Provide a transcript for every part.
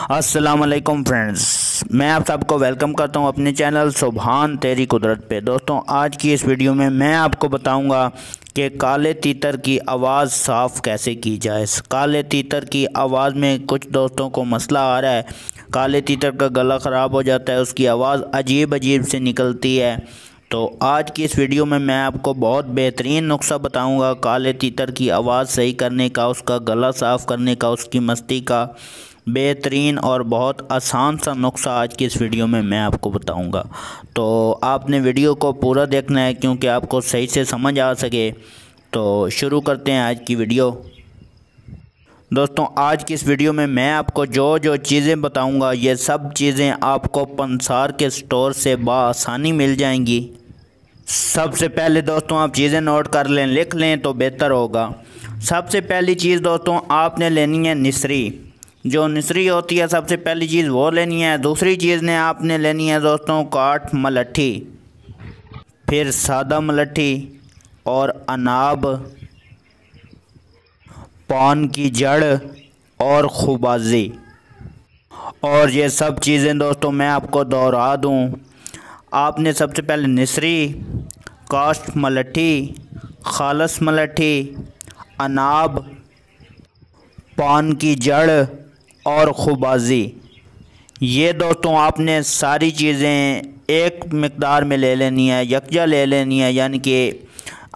अस्सलाम वालेकुम फ्रेंड्स, मैं आप सबको वेलकम करता हूं अपने चैनल सुभान तेरी कुदरत पे। दोस्तों, आज की इस वीडियो में मैं आपको बताऊंगा कि काले तीतर की आवाज़ साफ़ कैसे की जाए। काले तीतर की आवाज़ में कुछ दोस्तों को मसला आ रहा है, काले तीतर का गला ख़राब हो जाता है, उसकी आवाज़ अजीब अजीब से निकलती है। तो आज की इस वीडियो में मैं आपको बहुत बेहतरीन नुस्खा बताऊंगा काले तीतर की आवाज़ सही करने का, उसका गला साफ़ करने का, उसकी मस्ती का बेहतरीन और बहुत आसान सा नुस्खा आज की इस वीडियो में मैं आपको बताऊंगा। तो आपने वीडियो को पूरा देखना है क्योंकि आपको सही से समझ आ सके। तो शुरू करते हैं आज की वीडियो। दोस्तों, आज की इस वीडियो में मैं आपको जो चीज़ें बताऊंगा ये सब चीज़ें आपको पंसार के स्टोर से बआसानी मिल जाएंगी। सबसे पहले दोस्तों आप चीज़ें नोट कर लें, लिख लें तो बेहतर होगा। सबसे पहली चीज़ दोस्तों आपने लेनी है निसरी। जो निसरी होती है सबसे पहली चीज़ वो लेनी है। दूसरी चीज़ ने आपने लेनी है दोस्तों काठ मलट्ठी, फिर सादा मलट्ठी और अनाब, पान की जड़ और खुबाजी। और ये सब चीज़ें दोस्तों मैं आपको दोहरा दूँ, आपने सबसे पहले निसरी, काठ मलट्ठी, खालस मलट्ठी, अनाब, पान की जड़ और खुबाजी, ये दोस्तों आपने सारी चीज़ें एक मिक़दार में ले लेनी है, यकजा ले लेनी है, यानी कि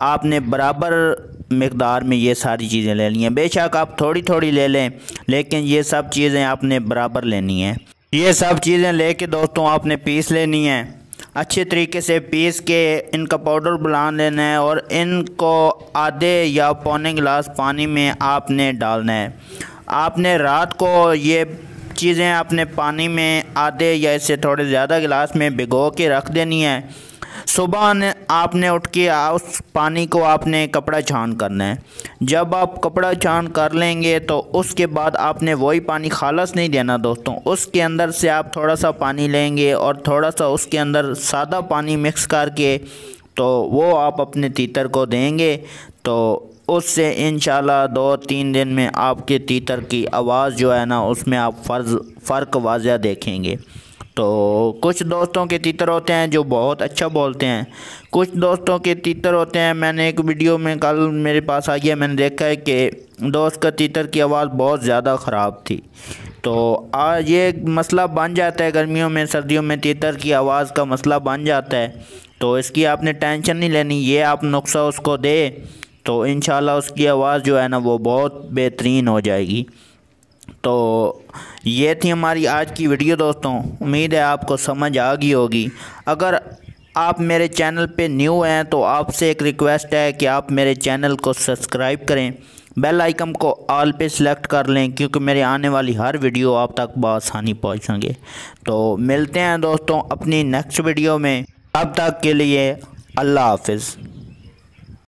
आपने बराबर मिक़दार में ये सारी चीज़ें लेनी हैं। बेशक आप थोड़ी थोड़ी ले लें, लेकिन ये सब चीज़ें आपने बराबर लेनी है। ये सब चीज़ें लेके दोस्तों आपने पीस लेनी है, अच्छे तरीके से पीस के इनका पाउडर बना लेना है और इनको आधे या पौने गिलास पानी में आपने डालना है। आपने रात को ये चीज़ें आपने पानी में आधे या इससे थोड़े ज़्यादा गिलास में भिगो के रख देनी है। सुबह आपने उठ के उस पानी को आपने कपड़ा छान करना है। जब आप कपड़ा छान कर लेंगे तो उसके बाद आपने वही पानी खालस नहीं देना दोस्तों, उसके अंदर से आप थोड़ा सा पानी लेंगे और थोड़ा सा उसके अंदर सादा पानी मिक्स करके तो वो आप अपने तीतर को देंगे। तो उससे इंशाल्लाह 2-3 दिन में आपके तीतर की आवाज़ जो है ना उसमें आप फ़र्क वाज़ह देखेंगे। तो कुछ दोस्तों के तीतर होते हैं जो बहुत अच्छा बोलते हैं, कुछ दोस्तों के तीतर होते हैं, मैंने एक वीडियो में कल मेरे पास आ गया, मैंने देखा है कि दोस्त का तीतर की आवाज़ बहुत ज़्यादा ख़राब थी। तो आज ये मसला बन जाता है, गर्मियों में सर्दियों में तीतर की आवाज़ का मसला बन जाता है। तो इसकी आपने टेंशन नहीं लेनी, ये आप नुस्खा उसको दे तो इंशाल्लाह उसकी आवाज़ जो है ना वो बहुत बेहतरीन हो जाएगी। तो ये थी हमारी आज की वीडियो दोस्तों, उम्मीद है आपको समझ आ गई होगी। अगर आप मेरे चैनल पे न्यू हैं तो आपसे एक रिक्वेस्ट है कि आप मेरे चैनल को सब्सक्राइब करें, बेल आइकन को ऑल पे सिलेक्ट कर लें क्योंकि मेरे आने वाली हर वीडियो आप तक बआसानी पहुंचेंगे। तो मिलते हैं दोस्तों अपनी नेक्स्ट वीडियो में, तब तक के लिए अल्लाह हाफिज़।